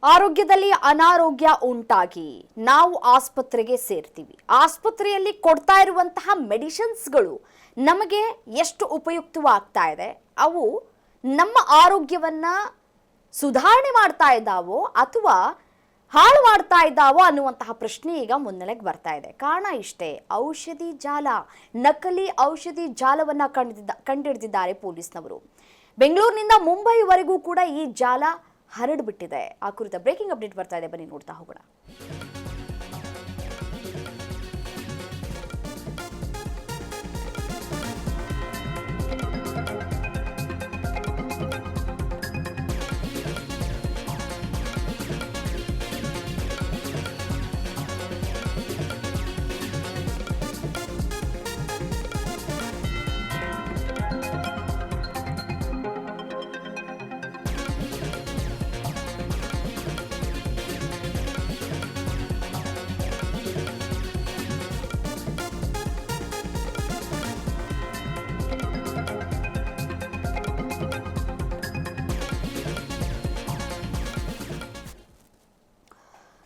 ಆರೋಗ್ಯದಲ್ಲಿ ಅನಾರೋಗ್ಯ ಉಂಟಾಗಿ ನಾವು ಆಸ್ಪತ್ರೆಗೆ ಸೇರ್ತೀವಿ. ಆಸ್ಪತ್ರೆಯಲ್ಲಿ ಕೊಡ್ತಾ ಇರುವಂತಹ ಮೆಡಿಸಿನ್ಸ್ಗಳು ನಮಗೆ ಎಷ್ಟು ಉಪಯುಕ್ತವಾಗ್ತಾ ಇದೆ, ಅವು ನಮ್ಮ ಆರೋಗ್ಯವನ್ನ ಸುಧಾರಣೆ ಮಾಡ್ತಾ ಇದ್ದಾವೋ ಅಥವಾ ಹಾಳು ಮಾಡ್ತಾ ಇದ್ದಾವೋ ಅನ್ನುವಂತಹ ಪ್ರಶ್ನೆ ಈಗ ಮುನ್ನೆಲೆಗೆ ಬರ್ತಾ ಇದೆ. ಕಾರಣ ಇಷ್ಟೇ, ಔಷಧಿ ಜಾಲ, ನಕಲಿ ಔಷಧಿ ಜಾಲವನ್ನ ಕಂಡಿಡಿದಿದ್ದಾರೆ ಪೊಲೀಸ್ನವರು. ಬೆಂಗಳೂರಿನಿಂದ ಮುಂಬೈವರೆಗೂ ಕೂಡ ಈ ಜಾಲ ಹರಡ್ಬಿಟ್ಟಿದೆ. ಆ ಕುರಿತ ಬ್ರೇಕಿಂಗ್ ಅಪ್ಡೇಟ್ ಬರ್ತಾ ಇದೆ, ಬನ್ನಿ ನೋಡ್ತಾ ಹೋಗೋಣ.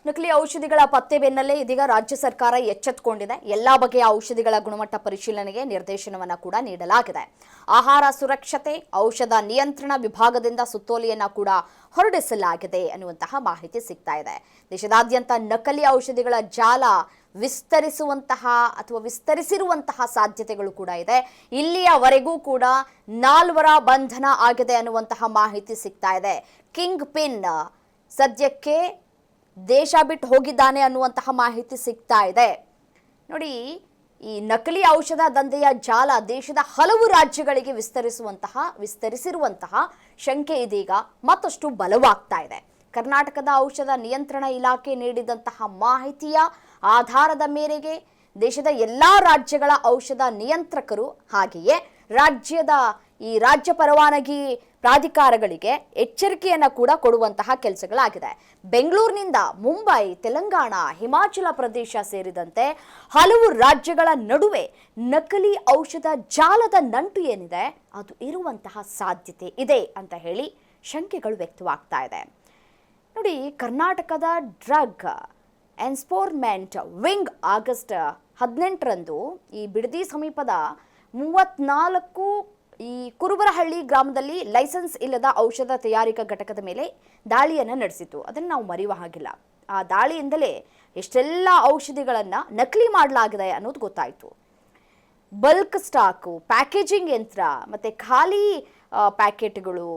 ನಕಲಿ ಔಷಧಿಗಳ ಪತ್ತೆ ಬೆನ್ನಲ್ಲೇ ಇದೀಗ ರಾಜ್ಯ ಸರ್ಕಾರ ಎಚ್ಚೆತ್ತುಕೊಂಡಿದೆ. ಎಲ್ಲಾ ಬಗೆಯ ಔಷಧಿಗಳ ಗುಣಮಟ್ಟ ಪರಿಶೀಲನೆಗೆ ನಿರ್ದೇಶನವನ್ನ ಕೂಡ ನೀಡಲಾಗಿದೆ. ಆಹಾರ ಸುರಕ್ಷತೆ, ಔಷಧ ನಿಯಂತ್ರಣ ವಿಭಾಗದಿಂದ ಸುತ್ತೋಲೆಯನ್ನ ಕೂಡ ಹೊರಡಿಸಲಾಗಿದೆ ಅನ್ನುವಂತಹ ಮಾಹಿತಿ ಸಿಗ್ತಾ ಇದೆ. ದೇಶದಾದ್ಯಂತ ನಕಲಿ ಔಷಧಿಗಳ ಜಾಲ ವಿಸ್ತರಿಸಿರುವಂತಹ ಸಾಧ್ಯತೆಗಳು ಕೂಡ ಇದೆ. ಇಲ್ಲಿಯವರೆಗೂ ಕೂಡ 4 ಬಂಧನ ಆಗಿದೆ ಅನ್ನುವಂತಹ ಮಾಹಿತಿ ಸಿಗ್ತಾ ಇದೆ. ಕಿಂಗ್ ಪಿನ್ ಸದ್ಯಕ್ಕೆ ದೇಶ ಬಿಟ್ಟು ಹೋಗಿದ್ದಾನೆ ಅನ್ನುವಂತಹ ಮಾಹಿತಿ ಸಿಗ್ತಾ ಇದೆ. ನೋಡಿ, ಈ ನಕಲಿ ಔಷಧ ದಂಧೆಯ ಜಾಲ ದೇಶದ ಹಲವು ರಾಜ್ಯಗಳಿಗೆ ವಿಸ್ತರಿಸಿರುವಂತಹ ಶಂಕೆ ಇದೀಗ ಮತ್ತಷ್ಟು ಬಲವಾಗ್ತಾ ಇದೆ. ಕರ್ನಾಟಕದ ಔಷಧ ನಿಯಂತ್ರಣ ಇಲಾಖೆ ನೀಡಿದಂತಹ ಮಾಹಿತಿಯ ಆಧಾರದ ಮೇರೆಗೆ ದೇಶದ ಎಲ್ಲಾ ರಾಜ್ಯಗಳ ಔಷಧ ನಿಯಂತ್ರಕರು ಹಾಗೆಯೇ ರಾಜ್ಯ ಪರವಾನಗಿ ಪ್ರಾಧಿಕಾರಗಳಿಗೆ ಎಚ್ಚರಿಕೆಯನ್ನ ಕೂಡ ಕೊಡುವಂತಹ ಕೆಲಸಗಳಾಗಿದೆ. ಬೆಂಗಳೂರಿನಿಂದ ಮುಂಬೈ, ತೆಲಂಗಾಣ, ಹಿಮಾಚಲ ಪ್ರದೇಶ ಸೇರಿದಂತೆ ಹಲವು ರಾಜ್ಯಗಳ ನಡುವೆ ನಕಲಿ ಔಷಧ ಜಾಲದ ನಂಟು ಏನಿದೆ ಅದು ಇರುವಂತಹ ಸಾಧ್ಯತೆ ಇದೆ ಅಂತ ಹೇಳಿ ಶಂಕೆಗಳು ವ್ಯಕ್ತವಾಗ್ತಾ ಇದೆ. ನೋಡಿ, ಕರ್ನಾಟಕದ ಡ್ರಗ್ ಎನ್ಫೋರ್ಸ್ಮೆಂಟ್ ವಿಂಗ್ ಆಗಸ್ಟ್ 18ರಂದು ಈ ಬಿಡದಿ ಸಮೀಪದ 34 ಈ ಕುರುಬರಹಳ್ಳಿ ಗ್ರಾಮದಲ್ಲಿ ಲೈಸೆನ್ಸ್ ಇಲ್ಲದ ಔಷಧ ತಯಾರಿಕಾ ಘಟಕದ ಮೇಲೆ ದಾಳಿಯನ್ನು ನಡೆಸಿತು. ಅದನ್ನು ನಾವು ಮರೆಯುವ ಹಾಗಿಲ್ಲ. ಆ ದಾಳಿಯಿಂದಲೇ ಎಷ್ಟೆಲ್ಲ ಔಷಧಿಗಳನ್ನು ನಕಲಿ ಮಾಡಲಾಗಿದೆ ಅನ್ನೋದು ಗೊತ್ತಾಯಿತು. ಬಲ್ಕ್ ಸ್ಟಾಕು, ಪ್ಯಾಕೇಜಿಂಗ್ ಯಂತ್ರ ಮತ್ತು ಖಾಲಿ ಪ್ಯಾಕೆಟ್ಗಳು,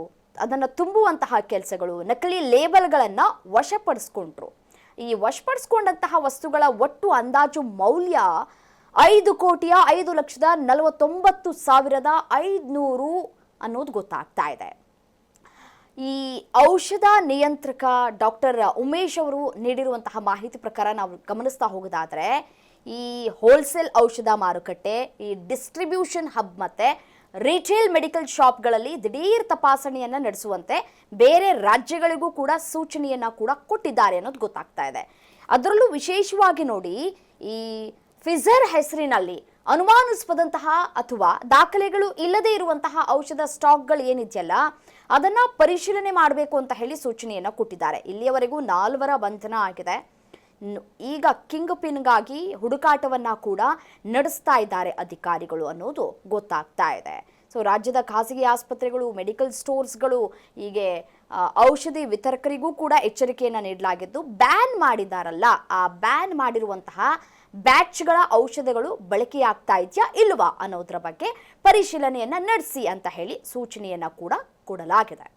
ಅದನ್ನು ತುಂಬುವಂತಹ ಕೆಲಸಗಳು, ನಕಲಿ ಲೇಬಲ್ಗಳನ್ನು ವಶಪಡಿಸ್ಕೊಂಡ್ರು. ಈ ವಶಪಡಿಸ್ಕೊಂಡಂತಹ ವಸ್ತುಗಳ ಒಟ್ಟು ಅಂದಾಜು ಮೌಲ್ಯ 5,49,500 ಅನ್ನೋದು ಗೊತ್ತಾಗ್ತಾ ಇದೆ. ಈ ಔಷಧ ನಿಯಂತ್ರಕ ಡಾಕ್ಟರ್ ಉಮೇಶ್ ಅವರು ನೀಡಿರುವಂತಹ ಮಾಹಿತಿ ಪ್ರಕಾರ ನಾವು ಗಮನಿಸ್ತಾ ಹೋಗೋದಾದ್ರೆ, ಈ ಹೋಲ್ಸೇಲ್ ಔಷಧ ಮಾರುಕಟ್ಟೆ, ಈ ಡಿಸ್ಟ್ರಿಬ್ಯೂಷನ್ ಹಬ್ ಮತ್ತೆ ರಿಟೇಲ್ ಮೆಡಿಕಲ್ ಶಾಪ್ಗಳಲ್ಲಿ ದಿಢೀರ್ ತಪಾಸಣೆಯನ್ನ ನಡೆಸುವಂತೆ ಬೇರೆ ರಾಜ್ಯಗಳಿಗೂ ಕೂಡ ಸೂಚನೆಯನ್ನ ಕೂಡ ಕೊಟ್ಟಿದ್ದಾರೆ ಅನ್ನೋದು ಗೊತ್ತಾಗ್ತಾ ಇದೆ. ಅದರಲ್ಲೂ ವಿಶೇಷವಾಗಿ ನೋಡಿ, ಈ ಫಿಜರ್ ಹೆಸರಿನಲ್ಲಿ ಅನುಮಾನಾಸ್ಪದಂತಹ ಅಥವಾ ದಾಖಲೆಗಳು ಇಲ್ಲದೆ ಇರುವಂತಹ ಔಷಧ ಸ್ಟಾಕ್ಗಳು ಏನಿದೆಯಲ್ಲ ಅದನ್ನ ಪರಿಶೀಲನೆ ಮಾಡಬೇಕು ಅಂತ ಹೇಳಿ ಸೂಚನೆಯನ್ನ ಕೊಟ್ಟಿದ್ದಾರೆ. ಇಲ್ಲಿಯವರೆಗೂ 4 ಬಂಧನ ಆಗಿದೆ. ಈಗ ಕಿಂಗ್ ಪಿನ್ಗಾಗಿ ಹುಡುಕಾಟವನ್ನ ಕೂಡ ನಡೆಸ್ತಾ ಇದ್ದಾರೆ ಅಧಿಕಾರಿಗಳು ಅನ್ನೋದು ಗೊತ್ತಾಗ್ತಾ ಇದೆ. ಸೊ ರಾಜ್ಯದ ಖಾಸಗಿ ಆಸ್ಪತ್ರೆಗಳು, ಮೆಡಿಕಲ್ ಸ್ಟೋರ್ಸ್ಗಳು, ಹೀಗೆ ಔಷಧಿ ವಿತರಕರಿಗೂ ಕೂಡ ಎಚ್ಚರಿಕೆಯನ್ನು ನೀಡಲಾಗಿದ್ದು, ಬ್ಯಾನ್ ಮಾಡಿದಾರಲ್ಲ, ಆ ಬ್ಯಾನ್ ಮಾಡಿರುವಂತಹ ಬ್ಯಾಚ್ಗಳ ಔಷಧಗಳು ಬಳಕೆಯಾಗ್ತಾ ಇದೆಯಾ ಇಲ್ವಾ ಅನ್ನೋದ್ರ ಬಗ್ಗೆ ಪರಿಶೀಲನೆಯನ್ನ ನಡೆಸಿ ಅಂತ ಹೇಳಿ ಸೂಚನೆಯನ್ನ ಕೂಡ ಕೊಡಲಾಗಿದೆ.